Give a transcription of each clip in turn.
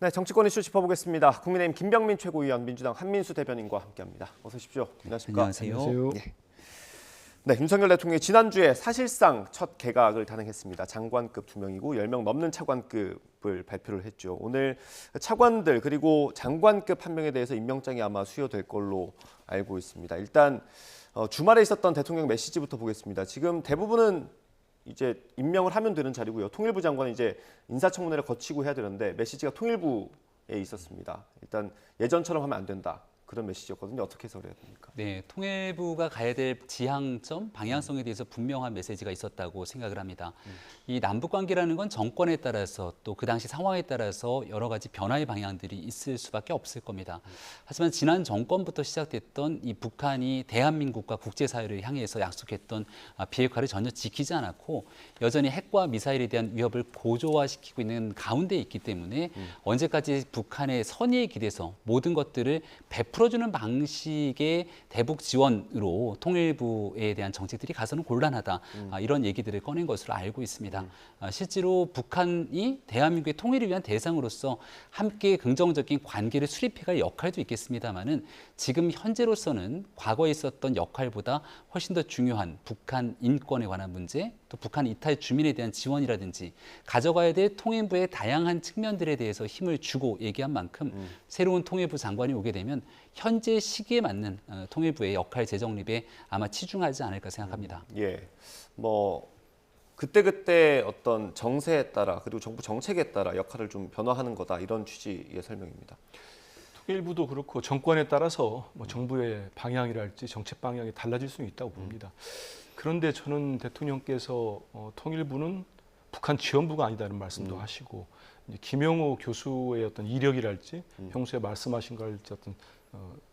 네, 정치권 이슈 짚어보겠습니다. 국민의힘 김병민 최고위원, 민주당 한민수 대변인과 함께합니다. 어서 오십시오. 안녕하십니까? 안녕하세요. 예. 네, 윤석열 대통령이 지난주에 사실상 첫 개각을 단행했습니다. 장관급 2명이고 10명 넘는 차관급을 발표를 했죠. 오늘 차관들 그리고 장관급 1명에 대해서 임명장이 아마 수여될 걸로 알고 있습니다. 일단 주말에 있었던 대통령 메시지부터 보겠습니다. 지금 대부분은 이제 임명을 하면 되는 자리고요. 통일부 장관은 이제 인사청문회를 거치고 해야 되는데 메시지가 통일부에 있었습니다. 일단 예전처럼 하면 안 된다. 그런 메시지였거든요. 어떻게 해석해야 됩니까? 네, 통일부가 가야 될 지향점, 방향성에 대해서 분명한 메시지가 있었다고 생각을 합니다. 이 남북 관계라는 건 정권에 따라서 또 그 당시 상황에 따라서 여러 가지 변화의 방향들이 있을 수밖에 없을 겁니다. 하지만 지난 정권부터 시작됐던 이 북한이 대한민국과 국제사회를 향해서 약속했던 비핵화를 전혀 지키지 않았고 여전히 핵과 미사일에 대한 위협을 고조화시키고 있는 가운데 있기 때문에 언제까지 북한의 선의에 기대서 모든 것들을 풀어주는 방식의 대북 지원으로 통일부에 대한 정책들이 가서는 곤란하다. 이런 얘기들을 꺼낸 것으로 알고 있습니다. 실제로 북한이 대한민국의 통일을 위한 대상으로서 함께 긍정적인 관계를 수립해갈 역할도 있겠습니다만은 지금 현재로서는 과거에 있었던 역할보다 훨씬 더 중요한 북한 인권에 관한 문제, 또 북한 이탈 주민에 대한 지원이라든지 가져가야 될 통일부의 다양한 측면들에 대해서 힘을 주고 얘기한 만큼 새로운 통일부 장관이 오게 되면 현재 시기에 맞는 통일부의 역할 재정립에 아마 치중하지 않을까 생각합니다. 예, 그때그때 어떤 정세에 따라 그리고 정부 정책에 따라 역할을 좀 변화하는 거다 이런 취지의 설명입니다. 통일부도 그렇고 정권에 따라서 정부의 방향이랄지 정책 방향이 달라질 수는 있다고 봅니다. 그런데 저는 대통령께서 통일부는 북한 지원부가 아니다는 말씀도 하시고 이제 김영호 교수의 어떤 이력이랄지 평소에 말씀하신 걸지 어떤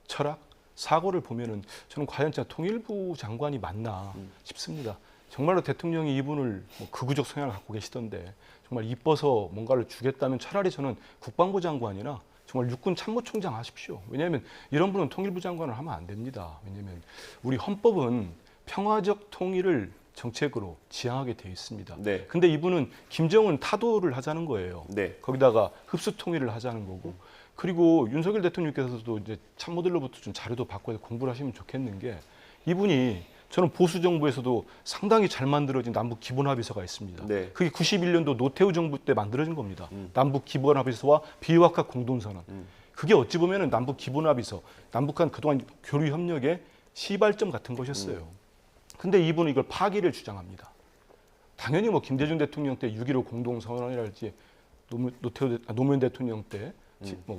철학, 사고를 보면은 저는 과연 진짜 통일부 장관이 맞나 싶습니다. 정말로 대통령이 이분을 극우적 성향을 갖고 계시던데 정말 이뻐서 뭔가를 주겠다면 차라리 저는 국방부 장관이나 정말 육군 참모총장 하십시오. 왜냐하면 이런 분은 통일부 장관을 하면 안 됩니다. 왜냐하면 우리 헌법은 평화적 통일을 정책으로 지향하게 되어 있습니다. 네. 근데 이분은 김정은 타도를 하자는 거예요. 네. 거기다가 흡수 통일을 하자는 거고. 그리고 윤석열 대통령께서도 이제 참모들로부터 좀 자료도 받고 해서 공부를 하시면 좋겠는 게 이분이 저는 보수 정부에서도 상당히 잘 만들어진 남북 기본 합의서가 있습니다. 네. 그게 91년도 노태우 정부 때 만들어진 겁니다. 남북 기본 합의서와 비핵화 공동선언. 그게 어찌 보면은 남북 기본 합의서, 남북한 그동안 교류 협력의 시발점 같은 것이었어요. 근데 이분은 이걸 파기를 주장합니다. 당연히 김대중 대통령 때 6.15 공동선언이랄지 노무현 대통령 때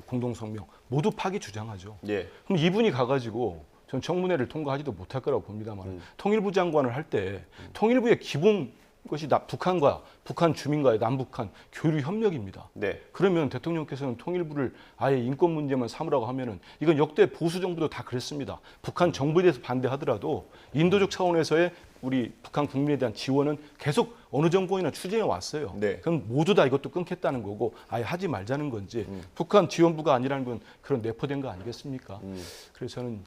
공동성명 모두 파기 주장하죠. 예. 그럼 이분이 가가지고 전 청문회를 통과하지도 못할 거라고 봅니다만 통일부 장관을 할 때 통일부의 기본 것이 북한과 북한 주민과의 남북한 교류 협력입니다. 네. 그러면 대통령께서는 통일부를 아예 인권 문제만 삼으라고 하면은 이건 역대 보수 정부도 다 그랬습니다. 북한 정부에 대해서 반대하더라도 인도적 차원에서의 우리 북한 국민에 대한 지원은 계속 어느 정권이나 추진해 왔어요. 네. 그럼 모두 다 이것도 끊겠다는 거고 아예 하지 말자는 건지 북한 지원부가 아니라는 건 그런 내포된 거 아니겠습니까? 그래서 저는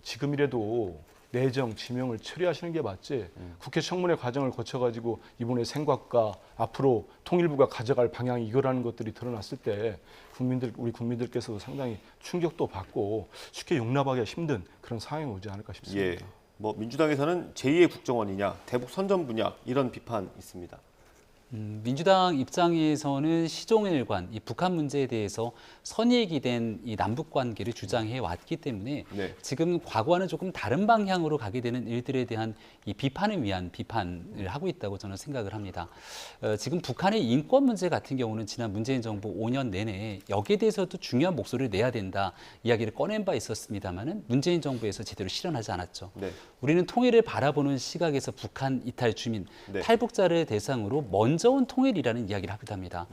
지금이라도 내정, 지명을 처리하시는 게 맞지 국회 청문회 과정을 거쳐가지고 이분의 생각과 앞으로 통일부가 가져갈 방향이 이거라는 것들이 드러났을 때 우리 국민들께서도 상당히 충격도 받고 쉽게 용납하기가 힘든 그런 상황이 오지 않을까 싶습니다. 예. 민주당에서는 제2의 국정원이냐, 대북 선전부냐 이런 비판 있습니다. 민주당 입장에서는 시종일관 이 북한 문제에 대해서 선의에 기댄 이 남북 관계를 주장해 왔기 때문에 네. 지금 과거와는 조금 다른 방향으로 가게 되는 일들에 대한 이 비판을 위한 비판을 하고 있다고 저는 생각을 합니다. 지금 북한의 인권 문제 같은 경우는 지난 문재인 정부 5년 내내 여기에 대해서도 중요한 목소리를 내야 된다 이야기를 꺼낸 바 있었습니다만은 문재인 정부에서 제대로 실현하지 않았죠. 네. 우리는 통일을 바라보는 시각에서 북한 이탈 주민, 네. 탈북자를 대상으로 먼저 온 통일이라는 이야기를 하기도 합니다.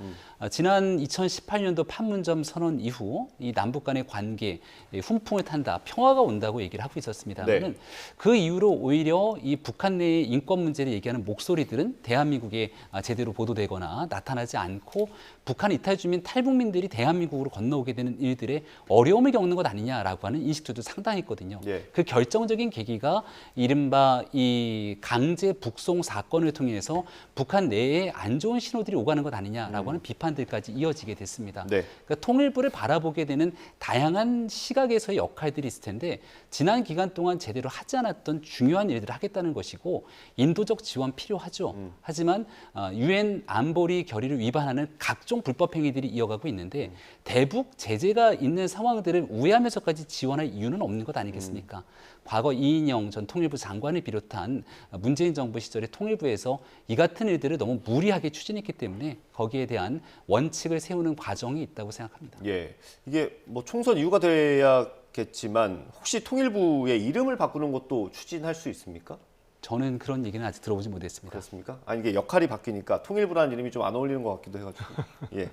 지난 2018년도 판문점 선언 이후 이 남북 간의 관계 훈풍을 탄다, 평화가 온다고 얘기를 하고 있었습니다만은 네. 그 이후로 오히려 이 북한 내의 인권 문제를 얘기하는 목소리들은 대한민국에 제대로 보도되거나 나타나지 않고 북한 이탈 주민 탈북민들이 대한민국으로 건너오게 되는 일들에 어려움을 겪는 것 아니냐라고 하는 인식들도 상당했거든요. 예. 그 결정적인 계기가 이른바 이 강제 북송 사건을 통해서 북한 내에 안 좋은 신호들이 오가는 것 아니냐라고 하는 비판들까지 이어지게 됐습니다. 네. 그러니까 통일부를 바라보게 되는 다양한 시각에서의 역할들이 있을 텐데 지난 기간 동안 제대로 하지 않았던 중요한 일들을 하겠다는 것이고 인도적 지원 필요하죠. 하지만 유엔 안보리 결의를 위반하는 각종 불법 행위들이 이어가고 있는데 대북 제재가 있는 상황들을 우회하면서까지 지원할 이유는 없는 것 아니겠습니까? 과거 이인영 전 통일부 장관을 비롯한 문재인 정부 시절에 통일부에서 이 같은 일들을 너무 무리하게 추진했기 때문에 거기에 대한 원칙을 세우는 과정이 있다고 생각합니다. 예, 이게 뭐 총선 이유가 돼야겠지만 혹시 통일부의 이름을 바꾸는 것도 추진할 수 있습니까? 저는 그런 얘기는 아직 들어보지 못했습니다. 그렇습니까? 아니 이게 역할이 바뀌니까 통일부라는 이름이 좀 안 어울리는 것 같기도 해가지고. 예,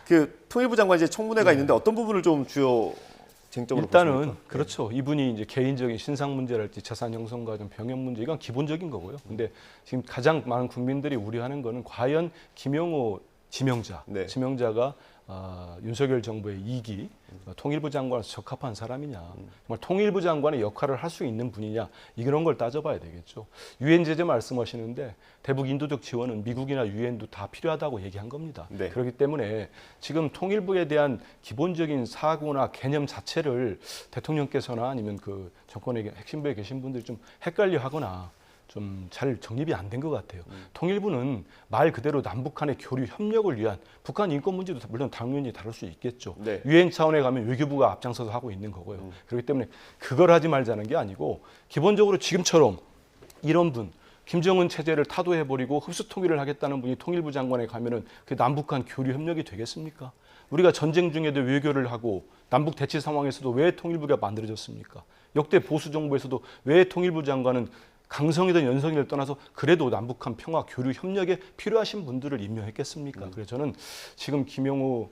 그 통일부 장관 이제 청문회가 있는데 어떤 부분을 좀 주요 쟁점으로 일단은 보십니까? 그렇죠. 이분이 이제 개인적인 신상 문제랄지 자산 형성 과정, 병역 문제 이건 기본적인 거고요. 근데 지금 가장 많은 국민들이 우려하는 거는 과연 김영호 지명자, 네. 지명자가 윤석열 정부의 2기 통일부 장관에서 적합한 사람이냐, 정말 통일부 장관의 역할을 할 수 있는 분이냐, 이런 걸 따져봐야 되겠죠. 유엔 제재 말씀하시는데 대북 인도적 지원은 미국이나 유엔도 다 필요하다고 얘기한 겁니다. 네. 그렇기 때문에 지금 통일부에 대한 기본적인 사고나 개념 자체를 대통령께서나 아니면 그 정권의 핵심부에 계신 분들이 좀 헷갈려하거나 좀 잘 정립이 안 된 것 같아요. 통일부는 말 그대로 남북 간의 교류 협력을 위한 북한 인권 문제도 물론 당연히 다룰 수 있겠죠. 네. 유엔 차원에 가면 외교부가 앞장서서 하고 있는 거고요. 그렇기 때문에 그걸 하지 말자는 게 아니고 기본적으로 지금처럼 이런 분 김정은 체제를 타도해버리고 흡수 통일을 하겠다는 분이 통일부 장관에 가면은 그 남북 간 교류 협력이 되겠습니까? 우리가 전쟁 중에도 외교를 하고 남북 대치 상황에서도 왜 통일부가 만들어졌습니까? 역대 보수 정부에서도 왜 통일부 장관은 강성이든 연성이를 떠나서 그래도 남북한 평화 교류 협력에 필요하신 분들을 임명했겠습니까? 그래서 저는 지금 김영호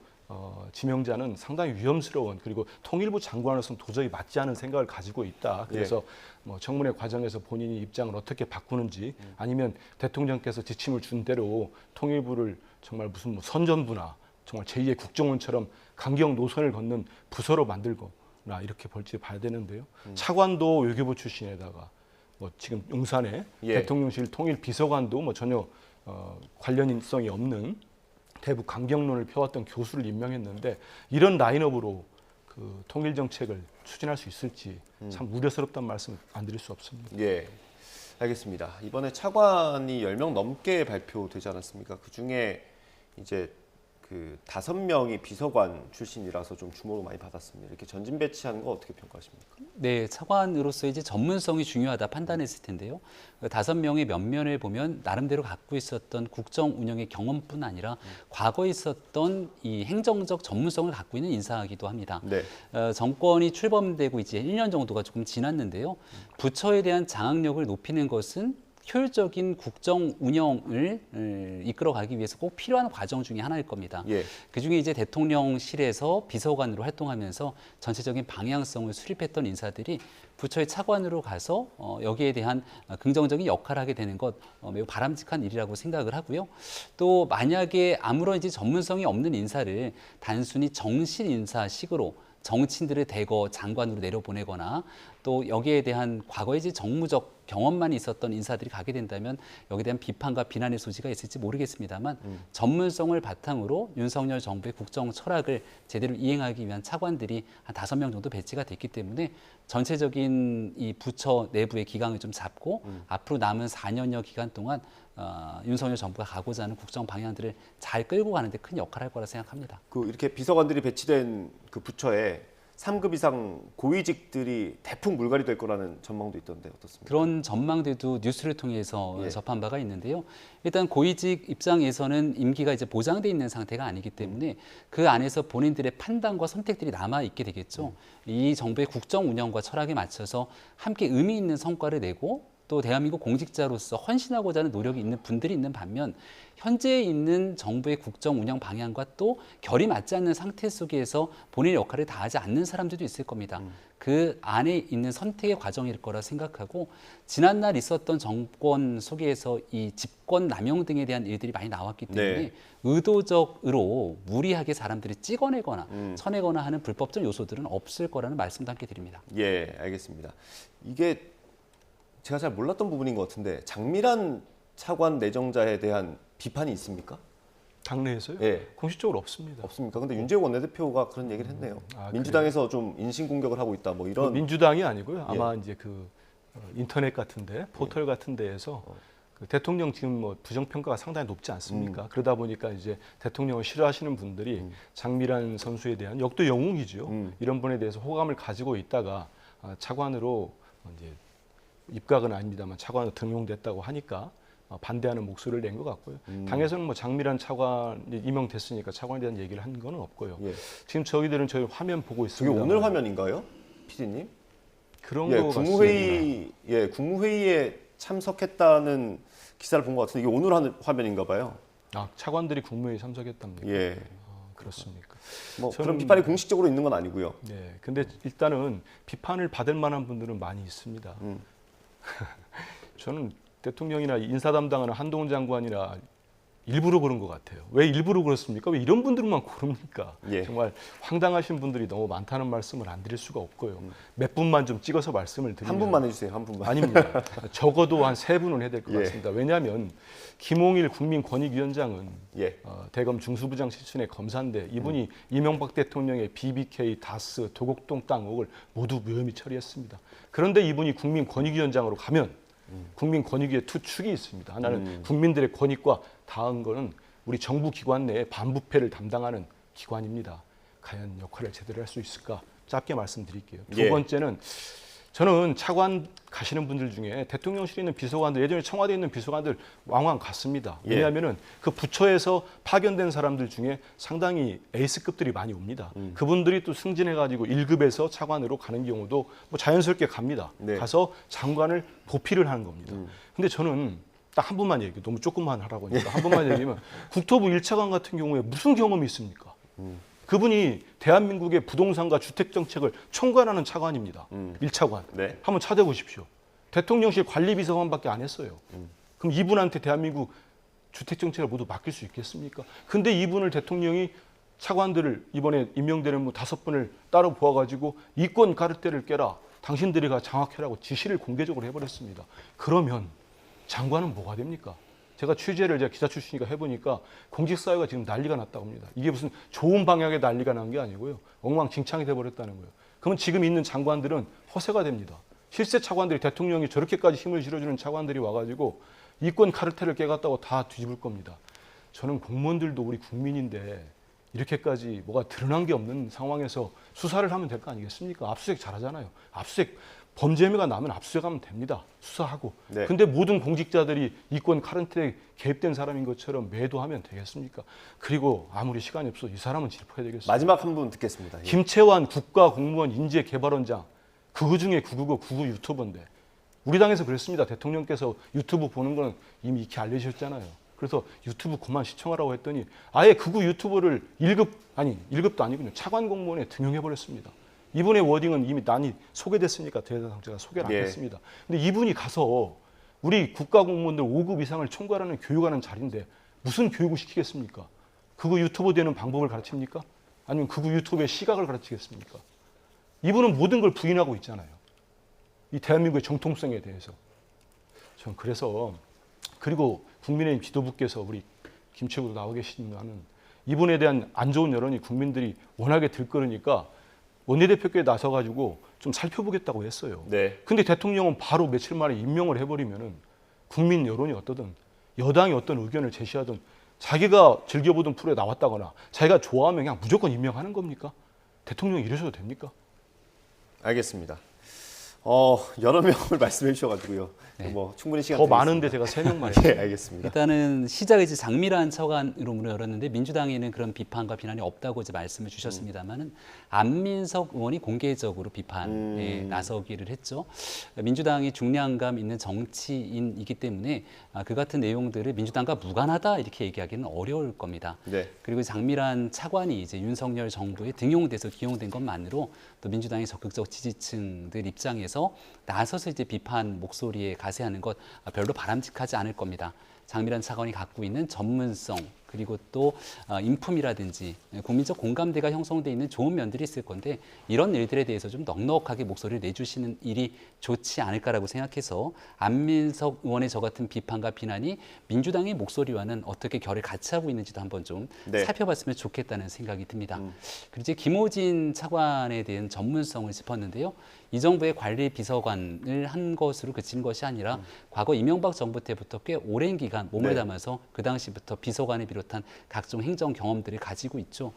지명자는 상당히 위험스러운 그리고 통일부 장관으로서는 도저히 맞지 않은 생각을 가지고 있다. 그래서 뭐 청문회 과정에서 본인이 입장을 어떻게 바꾸는지 아니면 대통령께서 지침을 준 대로 통일부를 정말 무슨 뭐 선전부나 정말 제2의 국정원처럼 강경 노선을 걷는 부서로 만들거나 이렇게 볼지 봐야 되는데요. 차관도 외교부 출신에다가 뭐 지금 용산에 대통령실 통일 비서관도 뭐 전혀 관련성이 없는 대북 강경론을 펴왔던 교수를 임명했는데 이런 라인업으로 그 통일 정책을 추진할 수 있을지 참 우려스럽다는 말씀 안 드릴 수 없습니다. 예, 알겠습니다. 이번에 차관이 10명 넘게 발표되지 않았습니까? 그 중에 이제 그 5명이 비서관 출신이라서 좀 주목을 많이 받았습니다. 이렇게 전진 배치하는 거 어떻게 평가하십니까? 네, 차관으로서 이제 전문성이 중요하다 판단했을 텐데요. 그 5명의 면면을 보면 나름대로 갖고 있었던 국정 운영의 경험뿐 아니라 과거에 있었던 이 행정적 전문성을 갖고 있는 인사이기도 합니다. 네. 정권이 출범되고 이제 1년 정도가 조금 지났는데요. 부처에 대한 장악력을 높이는 것은 효율적인 국정 운영을 이끌어가기 위해서 꼭 필요한 과정 중에 하나일 겁니다. 예. 그중에 이제 대통령실에서 비서관으로 활동하면서 전체적인 방향성을 수립했던 인사들이 부처의 차관으로 가서 여기에 대한 긍정적인 역할을 하게 되는 것 매우 바람직한 일이라고 생각을 하고요. 또 만약에 아무런 이제 전문성이 없는 인사를 단순히 정실 인사식으로 정치인들을 대거 장관으로 내려보내거나 또 여기에 대한 과거의 이제 정무적 경험만 있었던 인사들이 가게 된다면 여기에 대한 비판과 비난의 소지가 있을지 모르겠습니다만 전문성을 바탕으로 윤석열 정부의 국정 철학을 제대로 이행하기 위한 차관들이 한 5명 정도 배치가 됐기 때문에 전체적인 이 부처 내부의 기강을 좀 잡고 앞으로 남은 4년여 기간 동안 윤석열 정부가 가고자 하는 국정 방향들을 잘 끌고 가는 데 큰 역할을 할 거라 생각합니다. 그 이렇게 비서관들이 배치된 그 부처에 3급 이상 고위직들이 대풍 물갈이 될 거라는 전망도 있던데 어떻습니까? 그런 전망들도 뉴스를 통해서 예. 접한 바가 있는데요. 일단 고위직 입장에서는 임기가 이제 보장돼 있는 상태가 아니기 때문에 그 안에서 본인들의 판단과 선택들이 남아 있게 되겠죠. 이 정부의 국정 운영과 철학에 맞춰서 함께 의미 있는 성과를 내고 또 대한민국 공직자로서 헌신하고자 하는 노력이 있는 분들이 있는 반면 현재 있는 정부의 국정 운영 방향과 또 결이 맞지 않는 상태 속에서 본인의 역할을 다하지 않는 사람들도 있을 겁니다. 그 안에 있는 선택의 과정일 거라 생각하고 지난날 있었던 정권 속에서 이 집권 남용 등에 대한 일들이 많이 나왔기 때문에 네. 의도적으로 무리하게 사람들이 찍어내거나 쳐내거나 하는 불법적 요소들은 없을 거라는 말씀도 함께 드립니다. 예, 알겠습니다. 이게 제가 잘 몰랐던 부분인 것 같은데 장미란 차관 내정자에 대한 비판이 있습니까? 당내에서요? 예. 공식적으로 없습니다. 없습니까? 근데 윤재욱 원내대표가 그런 얘기를 했네요. 민주당에서 좀 인신 공격을 하고 있다. 뭐 이런. 민주당이 아니고요. 아마 이제 그 인터넷 같은데 포털 같은 데에서 그 대통령 지금 뭐 부정평가가 상당히 높지 않습니까? 그러다 보니까 이제 대통령을 싫어하시는 분들이 장미란 선수에 대한 역도 영웅이죠. 이런 분에 대해서 호감을 가지고 있다가 차관으로 이제 입각은 아닙니다만 차관으로 등용됐다고 하니까 반대하는 목소리를 낸 것 같고요. 당에서는 뭐 장미란 차관이 임명됐으니까 차관에 대한 얘기를 한 건 없고요. 예. 지금 저희들은 저희 화면 보고 그게 있습니다. 오늘 화면인가요, PD님? 그런 예, 거 같습니다. 국무회의에 참석했다는 기사를 본 것 같은데 이게 오늘 화면인가 봐요. 차관들이 국무회의 참석했답니까? 예. 그렇습니까? 뭐 저는- 그런 비판이 공식적으로 있는 건 아니고요. 네, 근데 일단은 비판을 받을 만한 분들은 많이 있습니다. 저는 대통령이나 인사 담당하는 한동훈 장관이나 일부러 그런 것 같아요. 왜 일부러 그렇습니까? 왜 이런 분들만 고릅니까? 예. 정말 황당하신 분들이 너무 많다는 말씀을 안 드릴 수가 없고요. 몇 분만 좀 찍어서 말씀을 드리면 한 분만 해주세요. 한 분만. 아닙니다. 적어도 한 3분은 해야 될 것 예. 같습니다. 왜냐하면 김홍일 국민권익위원장은 예. 대검 중수부장 출신의 검사인데 이분이 이명박 대통령의 BBK, 다스, 도곡동 땅 의혹을 모두 무혐의 처리했습니다. 그런데 이분이 국민권익위원장으로 가면 국민권익위의 두 축이 있습니다. 하나는 국민들의 권익과 닿은 거는 우리 정부 기관 내에 반부패를 담당하는 기관입니다. 과연 역할을 제대로 할 수 있을까? 짧게 말씀드릴게요. 두 예. 번째는 저는 차관 가시는 분들 중에 대통령실에 있는 비서관들, 예전에 청와대에 있는 비서관들 왕왕 갔습니다. 예. 왜냐하면 그 부처에서 파견된 사람들 중에 상당히 에이스급들이 많이 옵니다. 그분들이 또 승진해가지고 1급에서 차관으로 가는 경우도 뭐 자연스럽게 갑니다. 네. 가서 장관을 보필을 하는 겁니다. 근데 저는 딱 한 분만 얘기해요. 너무 조금만 하라고 하니까 한 분만 얘기하면 국토부 1차관 같은 경우에 무슨 경험이 있습니까? 그분이 대한민국의 부동산과 주택 정책을 총괄하는 차관입니다. 1차관. 네. 한번 찾아보십시오. 대통령실 관리비서관밖에 안 했어요. 그럼 이분한테 대한민국 주택 정책을 모두 맡길 수 있겠습니까? 근데 이분을 대통령이 차관들을 이번에 임명되는 분 5분을 따로 보아가지고 이권 가르테를 깨라. 당신들이 가 장악해라고 지시를 공개적으로 해버렸습니다. 그러면 장관은 뭐가 됩니까? 제가 기자 출신이니까 해보니까 공직사회가 지금 난리가 났다고 합니다. 이게 무슨 좋은 방향의 난리가 난 게 아니고요. 엉망진창이 돼버렸다는 거예요. 그러면 지금 있는 장관들은 허세가 됩니다. 실세 차관들이 대통령이 저렇게까지 힘을 실어주는 차관들이 와가지고 이권 카르텔을 깨갔다고 다 뒤집을 겁니다. 저는 공무원들도 우리 국민인데 이렇게까지 뭐가 드러난 게 없는 상황에서 수사를 하면 될 거 아니겠습니까? 압수수색 잘하잖아요. 압수수색 범죄 혐의가 나면 압수수색하면 됩니다. 수사하고. 네. 근데 모든 공직자들이 이권 카르텔에 개입된 사람인 것처럼 매도하면 되겠습니까? 그리고 아무리 시간이 없어 이 사람은 질포해야 되겠습니다. 마지막 한 분 듣겠습니다. 예. 김채환 국가공무원 인재개발원장 그거 중에 구구 유튜버인데 우리 당에서 그랬습니다. 대통령께서 유튜브 보는 건 이미 익히 알려주셨잖아요. 그래서 유튜브 그만 시청하라고 했더니 아예 극우 유튜버를 1급도 아니군요. 차관 공무원에 등용해버렸습니다. 이분의 워딩은 이미 난이 소개됐으니까 더 이상 제가 소개를 안 예. 했습니다. 근데 이분이 가서 우리 국가공무원들 5급 이상을 총괄하는 교육하는 자리인데 무슨 교육을 시키겠습니까? 극우 유튜버 되는 방법을 가르칩니까? 아니면 극우 유튜브의 시각을 가르치겠습니까? 이분은 모든 걸 부인하고 있잖아요. 이 대한민국의 정통성에 대해서. 전 그래서 그리고 국민의힘 지도부께서 우리 김치구도 나와 계시지만은 이분에 대한 안 좋은 여론이 국민들이 워낙에 들끓으니까 원내대표께 나서가지고 좀 살펴보겠다고 했어요. 네. 근데 대통령은 바로 며칠 만에 임명을 해버리면은 국민 여론이 어떠든 여당이 어떤 의견을 제시하든 자기가 즐겨보던 프로에 나왔다거나 자기가 좋아하면 그냥 무조건 임명하는 겁니까? 대통령이 이러셔도 됩니까? 알겠습니다. 여러 명을 말씀해 주셔가지고요. 네. 뭐 충분히 시간 더 드리겠습니다. 많은데 제가 3명만 예, 했습니다. 알겠습니다. 일단은 시작을 이제 장미란 차관으로 문을 열었는데 민주당에는 그런 비판과 비난이 없다고 이제 말씀을 주셨습니다만은 안민석 의원이 공개적으로 비판에 나서기를 했죠. 민주당이 중량감 있는 정치인이기 때문에 그 같은 내용들을 민주당과 무관하다 이렇게 얘기하기는 어려울 겁니다. 네. 그리고 장미란 차관이 이제 윤석열 정부에 등용돼서 기용된 것만으로 또 민주당의 적극적 지지층들 입장에서 나서서 이제 비판 목소리에 가세하는 것 별로 바람직하지 않을 겁니다. 장미란 차관이 갖고 있는 전문성 그리고 또 인품이라든지 국민적 공감대가 형성돼 있는 좋은 면들이 있을 건데 이런 일들에 대해서 좀 넉넉하게 목소리를 내주시는 일이 좋지 않을까라고 생각해서 안민석 의원의 저 같은 비판과 비난이 민주당의 목소리와는 어떻게 결을 같이 하고 있는지도 한번 좀 네. 살펴봤으면 좋겠다는 생각이 듭니다. 그리고 이제 김호진 차관에 대한 전문성을 짚었는데요. 이 정부의 관리 비서관을 한 것으로 그친 것이 아니라 과거 이명박 정부 때부터 꽤 오랜 기간 몸을 네. 담아서 그 당시부터 비서관을 비롯한 각종 행정 경험들을 가지고 있죠.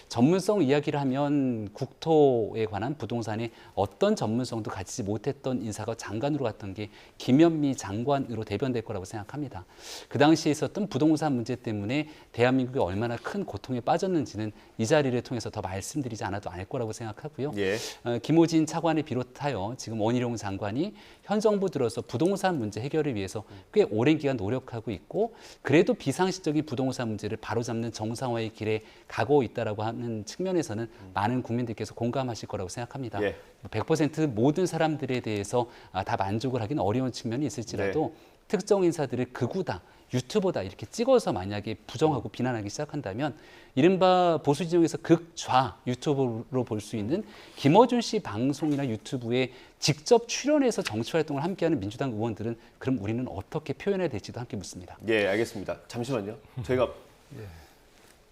전문성 이야기를 하면 국토에 관한 부동산에 어떤 전문성도 가지지 못했던 인사가 장관으로 갔던 게 김현미 장관으로 대변될 거라고 생각합니다. 그 당시에 있었던 부동산 문제 때문에 대한민국이 얼마나 큰 고통에 빠졌는지는 이 자리를 통해서 더 말씀드리지 않아도 알 거라고 생각하고요. 예. 김호진 차관을 비롯하여 지금 원희룡 장관이 현 정부 들어서 부동산 문제 해결을 위해서 꽤 오랜 기간 노력하고 있고 그래도 비상시적인 부동산 문제를 바로잡는 정상화의 길에 가고 있다라고 하는 측면에서는 많은 국민들께서 공감하실 거라고 생각합니다. 예. 100% 모든 사람들에 대해서 다 만족을 하기는 어려운 측면이 있을지라도 특정 인사들을 극우다, 유튜버다 이렇게 찍어서 만약에 부정하고 비난하기 시작한다면 이른바 보수 진영에서 극좌 유튜버로 볼 수 있는 김어준 씨 방송이나 유튜브에 직접 출연해서 정치 활동을 함께하는 민주당 의원들은 그럼 우리는 어떻게 표현해야 될지도 함께 묻습니다. 예, 알겠습니다. 잠시만요. 저희가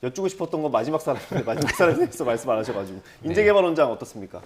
여쭈고 싶었던 건 마지막 사람인데 마지막 사람에 대해서 말씀 안 하셔가지고 인재개발원장 어떻습니까?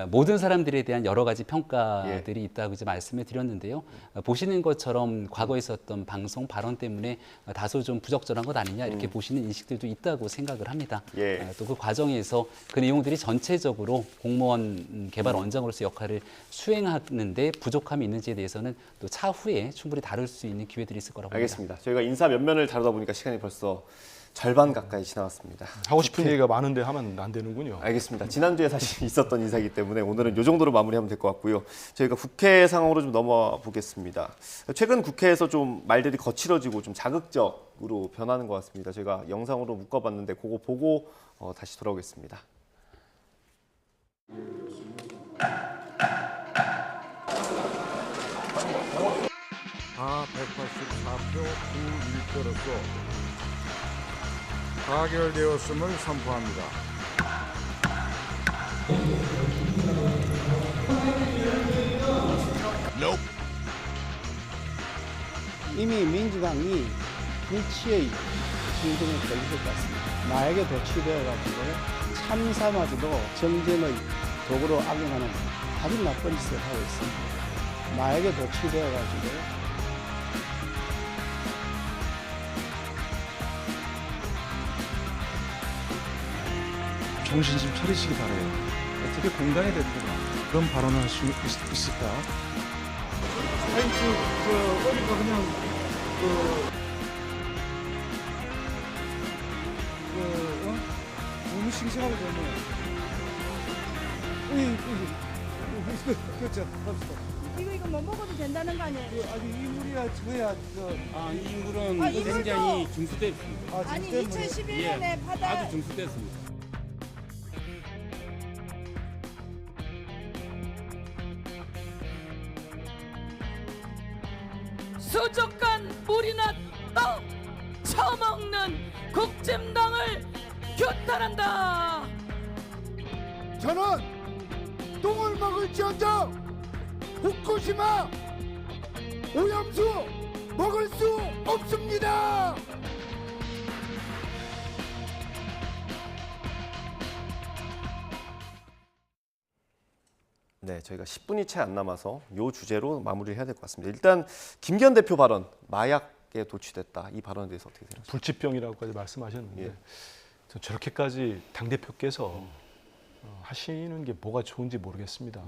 모든 사람들에 대한 여러 가지 평가들이 있다고 이제 말씀을 드렸는데요. 보시는 것처럼 과거에 있었던 방송 발언 때문에 다소 좀 부적절한 것 아니냐 이렇게 보시는 인식들도 있다고 생각을 합니다. 예. 또 그 과정에서 그 내용들이 전체적으로 공무원 개발원장으로서 역할을 수행하는데 부족함이 있는지에 대해서는 또 차후에 충분히 다룰 수 있는 기회들이 있을 거라고 봅니다. 알겠습니다. 저희가 인사 면면을 다루다 보니까 시간이 벌써 절반 가까이 지나갔습니다. 하고 싶은 얘기가 많은데 하면 안 되는군요. 알겠습니다. 지난주에 사실 있었던 인사이기 때문에 오늘은 이 정도로 마무리하면 될 것 같고요. 저희가 국회 상황으로 좀 넘어와 보겠습니다. 최근 국회에서 좀 말들이 거칠어지고 좀 자극적으로 변하는 것 같습니다. 제가 영상으로 묶어봤는데 그거 보고 다시 돌아오겠습니다. 다 184표 9일표로서 가결되었음을 선포합니다. 이미 민주당이 불치의 진동에 걸릴 것 같습니다. 나에게 도취되어가지고 참사마저도 정쟁의 도구로 악용하는 아주 나쁜 짓을 하고 있습니다. 나에게 도취되어가지고 정신 좀 차리시기 바래요. 어떻게 공당의 대표가 그런 발언을 할 수 있을까? 아니, 어디가 그냥, 너무 싱싱하게 되네. 그렇죠. 이거 못 먹어도 된다는 거 아니에요? 아니, 이물이야, 저야, 이 인물은 아, 이물도- 굉장히 중수됐습니다. 아니 2011년에 바다 아주 중수됐습니다. 수족관 물이나 떡 처먹는 국진당을 규탄한다. 저는 똥을 먹을지언정 후쿠시마 오염수 먹을 수 없습니다. 네, 저희가 10분이 채 안 남아서 이 주제로 마무리를 해야 될 것 같습니다. 일단 김기현 대표 발언, 마약에 도취됐다. 이 발언에 대해서 어떻게 생각하십니까? 불치병이라고까지 말씀하셨는데 예. 저렇게까지 당대표께서 하시는 게 뭐가 좋은지 모르겠습니다.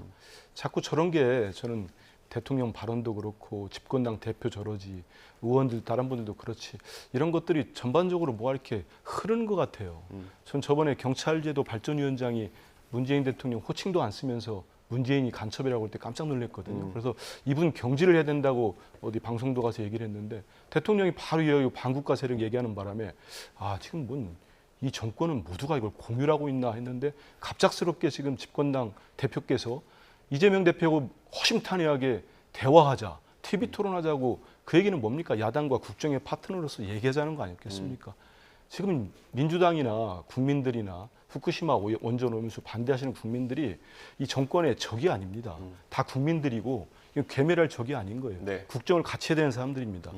자꾸 저런 게 저는 대통령 발언도 그렇고 집권당 대표 저러지 의원들 다른 분들도 그렇지 이런 것들이 전반적으로 뭐가 이렇게 흐르는 것 같아요. 전 저번에 경찰제도 발전위원장이 문재인 대통령 호칭도 안 쓰면서 문재인이 간첩이라고 할 때 깜짝 놀랐거든요. 그래서 이분 경질을 해야 된다고 어디 방송도 가서 얘기를 했는데 대통령이 바로 이 반국가 세력 얘기하는 바람에 아 지금 뭔 이 정권은 모두가 이걸 공유하고 있나 했는데 갑작스럽게 지금 집권당 대표께서 이재명 대표하고 허심탄회하게 대화하자, TV 토론하자고 그 얘기는 뭡니까? 야당과 국정의 파트너로서 얘기하자는 거 아니겠습니까? 지금 민주당이나 국민들이나 후쿠시마 원전 오염수 반대하시는 국민들이 이 정권의 적이 아닙니다. 다 국민들이고 이건 괴멸할 적이 아닌 거예요. 네. 국정을 같이 해야 되는 사람들입니다.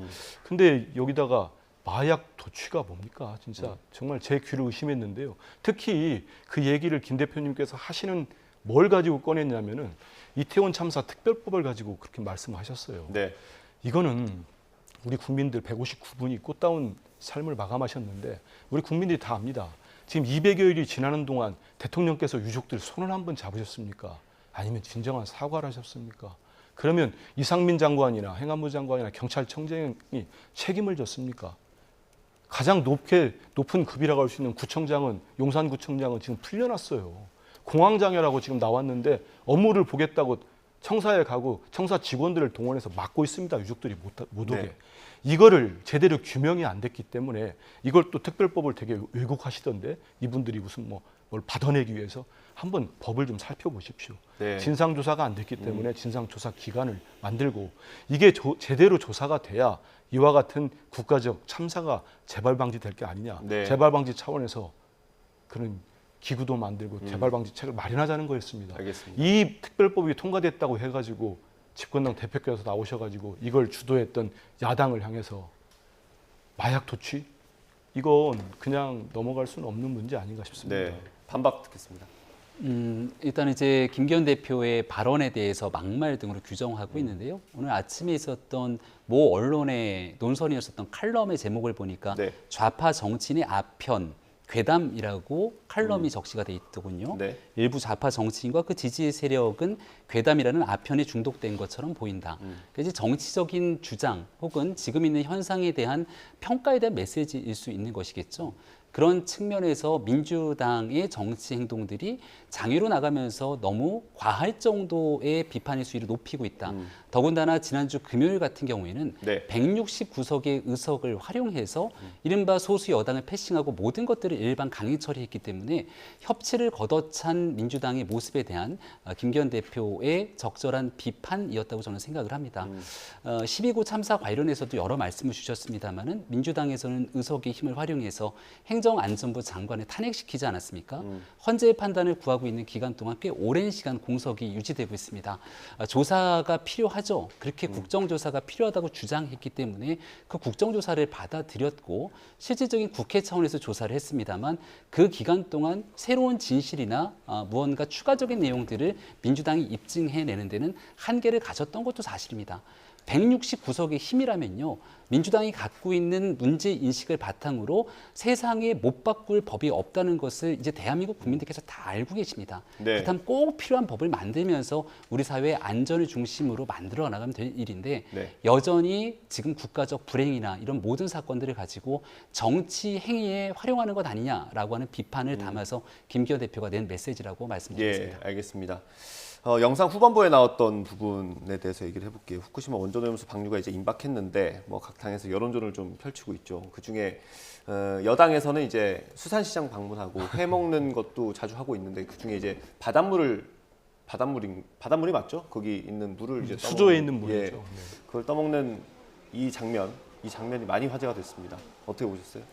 근데 여기다가 마약 도취가 뭡니까? 진짜 정말 제 귀를 의심했는데요. 특히 그 얘기를 김 대표님께서 하시는 뭘 가지고 꺼냈냐면은 이태원 참사 특별법을 가지고 그렇게 말씀하셨어요. 네. 이거는 우리 국민들 159분이 꽃다운 삶을 마감하셨는데 우리 국민들이 다 압니다. 지금 200여일이 지나는 동안 대통령께서 유족들 손을 한번 잡으셨습니까? 아니면 진정한 사과를 하셨습니까? 그러면 이상민 장관이나 행안부 장관이나 경찰청장이 책임을 졌습니까? 가장 높은 급이라고 할 수 있는 구청장은, 용산구청장은 지금 풀려났어요. 공황장애라고 지금 나왔는데 업무를 보겠다고 청사에 가고 청사 직원들을 동원해서 막고 있습니다. 유족들이 못 오게. 네. 이거를 제대로 규명이 안 됐기 때문에 이걸 또 특별법을 되게 왜곡하시던데 이분들이 무슨 뭘 받아내기 위해서 한번 법을 좀 살펴보십시오. 네. 진상조사가 안 됐기 때문에 진상조사 기관을 만들고 이게 제대로 조사가 돼야 이와 같은 국가적 참사가 재발 방지될 게 아니냐. 네. 재발 방지 차원에서 그런 기구도 만들고 재발 방지책을 마련하자는 거였습니다. 알겠습니다. 이 특별법이 통과됐다고 해가지고 집권당 대표께서 나오셔가지고 이걸 주도했던 야당을 향해서 마약 도취? 이건 그냥 넘어갈 수는 없는 문제 아닌가 싶습니다. 네. 반박 듣겠습니다. 일단 이제 김기현 대표의 발언에 대해서 막말 등으로 규정하고 있는데요. 오늘 아침에 있었던 모 언론의 논설이었었던 칼럼의 제목을 보니까 네. 좌파 정치인의 아편 괴담이라고 칼럼이 적시가 돼 있더군요. 네. 일부 좌파 정치인과 그 지지 세력은 괴담이라는 아편에 중독된 것처럼 보인다. 그래서 정치적인 주장 혹은 지금 있는 현상에 대한 평가에 대한 메시지일 수 있는 것이겠죠. 그런 측면에서 민주당의 정치 행동들이 장애로 나가면서 너무 과할 정도의 비판의 수위를 높이고 있다. 더군다나 지난주 금요일 같은 경우에는 네. 169석의 의석을 활용해서 이른바 소수 여당을 패싱하고 모든 것들을 일반 강행 처리했기 때문에 협치를 걷어찬 민주당의 모습에 대한 김기현 대표의 적절한 비판이었다고 저는 생각을 합니다. 12구 참사 관련해서도 여러 말씀을 주셨습니다마는 민주당에서는 의석의 힘을 활용해서 행정안전부 장관을 탄핵시키지 않았습니까? 헌재의 판단을 구하고 있는 기간 동안 꽤 오랜 시간 공석이 유지되고 있습니다. 조사가 필요하죠. 그렇게 국정조사가 필요하다고 주장했기 때문에 그 국정조사를 받아들였고 실질적인 국회 차원에서 조사를 했습니다만 그 기간 동안 새로운 진실이나 무언가 추가적인 내용들을 민주당이 입증해내는 데는 한계를 가졌던 것도 사실입니다. 169석의 힘이라면요. 민주당이 갖고 있는 문제 인식을 바탕으로 세상에 못 바꿀 법이 없다는 것을 이제 대한민국 국민들께서 다 알고 계십니다. 네. 그렇다면 꼭 필요한 법을 만들면서 우리 사회의 안전을 중심으로 만들어 나가면 될 일인데 네. 여전히 지금 국가적 불행이나 이런 모든 사건들을 가지고 정치 행위에 활용하는 것 아니냐라고 하는 비판을 담아서 김기현 대표가 낸 메시지라고 말씀드리겠습니다. 예, 알겠습니다. 영상 후반부에 나왔던 부분에 대해서 얘기를 해볼게요. 후쿠시마 원전 오염수 방류가 이제 임박했는데 각 당에서 여론전을 좀 펼치고 있죠. 그 중에 여당에서는 이제 수산시장 방문하고 회 먹는 것도 자주 하고 있는데 그 중에 이제 바닷물이 맞죠? 거기 있는 물을 이제 수조에 떠먹는, 있는 물이죠. 예, 네. 그걸 떠먹는 이 장면이 많이 화제가 됐습니다. 어떻게 보셨어요?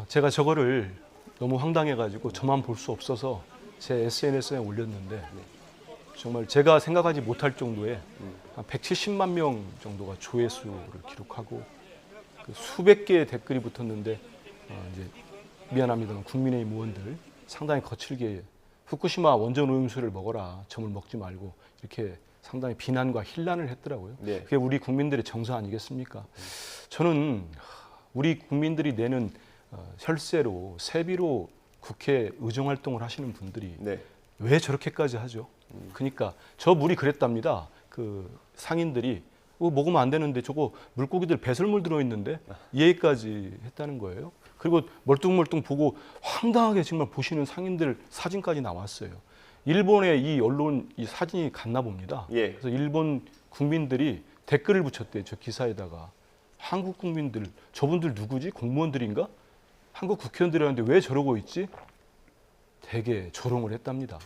제가 저거를 너무 황당해가지고 저만 볼 수 없어서 제 SNS에 올렸는데 정말 제가 생각하지 못할 정도의 한 170만 명 정도가 조회수를 기록하고 그 수백 개의 댓글이 붙었는데 이제 미안합니다만 국민의힘 의원들 상당히 거칠게 후쿠시마 원전 오염수를 먹어라, 점을 먹지 말고 이렇게 상당히 비난과 힐난을 했더라고요. 네. 그게 우리 국민들의 정서 아니겠습니까? 저는 우리 국민들이 내는 혈세로 세비로 국회 의정활동을 하시는 분들이 네. 왜 저렇게까지 하죠? 그러니까 저 물이 그랬답니다. 그 상인들이 먹으면 안 되는데 저거 물고기들 배설물 들어있는데 이 얘기까지 했다는 거예요. 그리고 멀뚱멀뚱 보고 황당하게 정말 보시는 상인들 사진까지 나왔어요. 일본의 이 언론 이 사진이 갔나 봅니다. 예. 그래서 일본 국민들이 댓글을 붙였대요. 저 기사에다가 한국 국민들 저분들 누구지? 공무원들인가? 한국 국회의원들이었는데 왜 저러고 있지? 되게 조롱을 했답니다.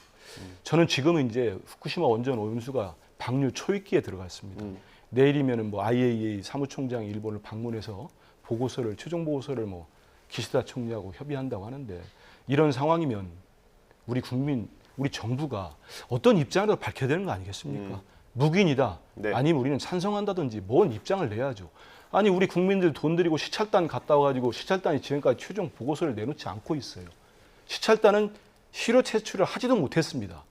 저는 지금은 이제 후쿠시마 원전 오염수가 방류 초입기에 들어갔습니다. 내일이면은 IAEA 사무총장이 일본을 방문해서 최종 보고서를 기시다 총리하고 협의한다고 하는데 이런 상황이면 우리 국민, 우리 정부가 어떤 입장을 밝혀야 되는 거 아니겠습니까? 묵인이다. 네. 아니면 우리는 찬성한다든지 뭔 입장을 내야죠. 아니 우리 국민들 돈 들이고 시찰단 갔다 와가지고 시찰단이 지금까지 최종 보고서를 내놓지 않고 있어요. 시찰단은 실효 채취를 하지도 못했습니다.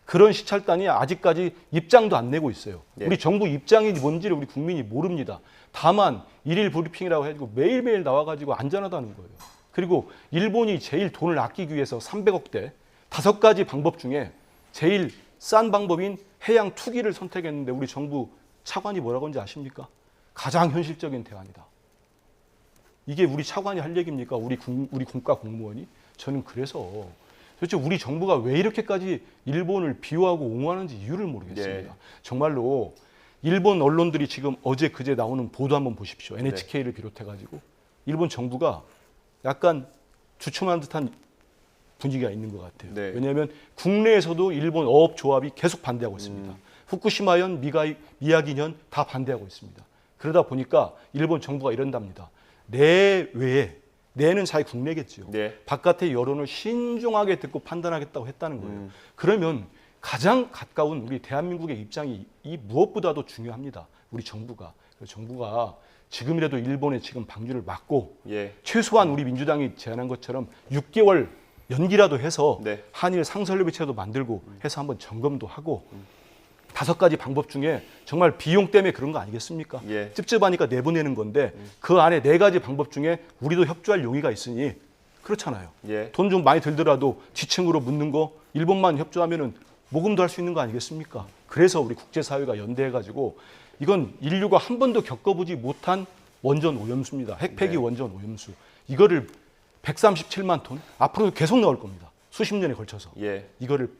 그런 시찰단이 아직까지 입장도 안 내고 있어요. 네. 우리 정부 입장이 뭔지를 우리 국민이 모릅니다. 다만 일일 브리핑이라고 해가지고 매일매일 나와가지고 안전하다는 거예요. 그리고 일본이 제일 돈을 아끼기 위해서 300억대 5가지 방법 중에 제일 싼 방법인 해양 투기를 선택했는데 우리 정부 차관이 뭐라고 하는지 아십니까? 가장 현실적인 대안이다. 이게 우리 차관이 할 얘기입니까? 우리 국가 공무원이? 저는 그래서 도대체 우리 정부가 왜 이렇게까지 일본을 비호하고 옹호하는지 이유를 모르겠습니다. 네. 정말로 일본 언론들이 지금 어제 그제 나오는 보도 한번 보십시오. NHK를 비롯해가지고 일본 정부가 약간 주춤한 듯한 분위기가 있는 것 같아요. 네. 왜냐하면 국내에서도 일본 어업조합이 계속 반대하고 있습니다. 후쿠시마현, 미야기현 다 반대하고 있습니다. 그러다 보니까 일본 정부가 이런답니다. 내외에 내는 자기 국내겠지요. 네. 바깥의 여론을 신중하게 듣고 판단하겠다고 했다는 거예요. 그러면 가장 가까운 우리 대한민국의 입장이 이 무엇보다도 중요합니다. 우리 정부가. 정부가 지금이라도 일본의 지금 방류를 막고 예. 최소한 우리 민주당이 제안한 것처럼 6개월 연기라도 해서 네. 한일 상설협의체도 만들고 해서 한번 점검도 하고 5가지 방법 중에 정말 비용 때문에 그런 거 아니겠습니까? 예. 찝찝하니까 내보내는 건데 그 안에 4가지 방법 중에 우리도 협조할 용의가 있으니 그렇잖아요. 예. 돈 좀 많이 들더라도 지층으로 묻는 거 일본만 협조하면은 모금도 할 수 있는 거 아니겠습니까? 그래서 우리 국제사회가 연대해가지고 이건 인류가 한 번도 겪어보지 못한 원전 오염수입니다. 핵폐기 네. 원전 오염수. 이거를 137만 톤 앞으로도 계속 나올 겁니다. 수십 년에 걸쳐서. 예. 이거를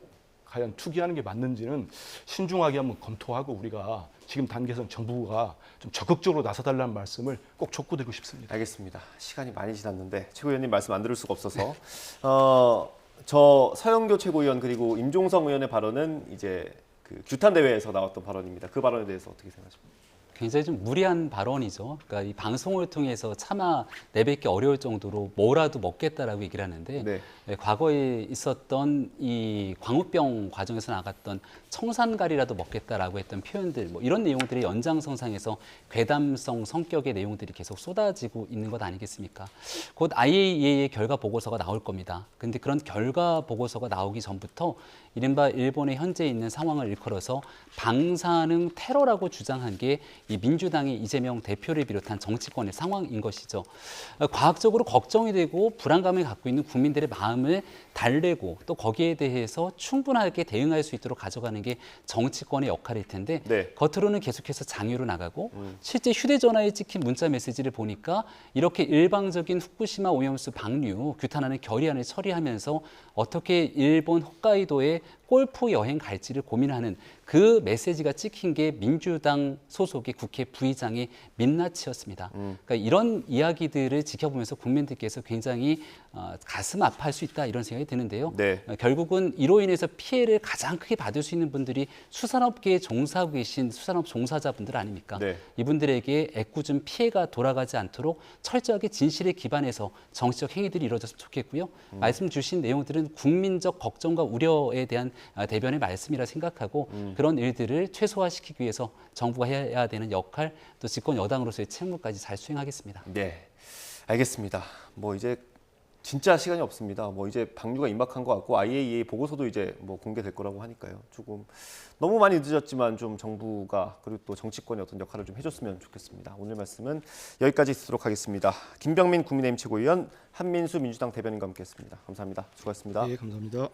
과연 투기하는 게 맞는지는 신중하게 한번 검토하고 우리가 지금 단계에서는 정부가 좀 적극적으로 나서달라는 말씀을 꼭 촉구드리고 싶습니다. 알겠습니다. 시간이 많이 지났는데 최고위원님 말씀 안 들을 수가 없어서 저 서영교 최고위원 그리고 임종성 의원의 발언은 이제 그 규탄 대회에서 나왔던 발언입니다. 그 발언에 대해서 어떻게 생각하십니까? 굉장히 좀 무리한 발언이죠. 그러니까 이 방송을 통해서 차마 내뱉기 어려울 정도로 뭐라도 먹겠다라고 얘기를 하는데 네. 과거에 있었던 이 광우병 과정에서 나갔던 청산가리라도 먹겠다라고 했던 표현들 뭐 이런 내용들의 연장선상에서 괴담성 성격의 내용들이 계속 쏟아지고 있는 것 아니겠습니까? 곧 IAEA의 결과 보고서가 나올 겁니다. 근데 그런 결과 보고서가 나오기 전부터 이른바 일본의 현재 있는 상황을 일컬어서 방사능 테러라고 주장한 게 이 민주당의 이재명 대표를 비롯한 정치권의 상황인 것이죠. 과학적으로 걱정이 되고 불안감을 갖고 있는 국민들의 마음을 달래고 또 거기에 대해서 충분하게 대응할 수 있도록 가져가는 게 정치권의 역할일 텐데 네. 겉으로는 계속해서 장유로 나가고 실제 휴대전화에 찍힌 문자 메시지를 보니까 이렇게 일방적인 후쿠시마 오염수 방류 규탄하는 결의안을 처리하면서 어떻게 일본 홋카이도에 골프 여행 갈지를 고민하는 그 메시지가 찍힌 게 민주당 소속의 국회 부의장의 민낯이었습니다. 그러니까 이런 이야기들을 지켜보면서 국민들께서 굉장히 가슴 아파할 수 있다 이런 생각이 드는데요. 네. 결국은 이로 인해서 피해를 가장 크게 받을 수 있는 분들이 수산업계에 종사하고 계신 수산업 종사자분들 아닙니까? 네. 이분들에게 애꿎은 피해가 돌아가지 않도록 철저하게 진실에 기반해서 정치적 행위들이 이루어졌으면 좋겠고요. 말씀 주신 내용들은 국민적 걱정과 우려에 대한 대변의 말씀이라 생각하고 그런 일들을 최소화시키기 위해서 정부가 해야 되는 역할 또 집권 여당으로서의 책무까지 잘 수행하겠습니다. 네, 알겠습니다. 뭐 이제 진짜 시간이 없습니다. 뭐 이제 방류가 임박한 것 같고 IAEA 보고서도 이제 뭐 공개될 거라고 하니까요. 조금 너무 많이 늦었지만 좀 정부가 그리고 또 정치권이 어떤 역할을 좀 해줬으면 좋겠습니다. 오늘 말씀은 여기까지 듣도록 하겠습니다. 김병민 국민의힘 최고위원, 한민수 민주당 대변인과 함께했습니다. 감사합니다. 수고하셨습니다. 네, 감사합니다.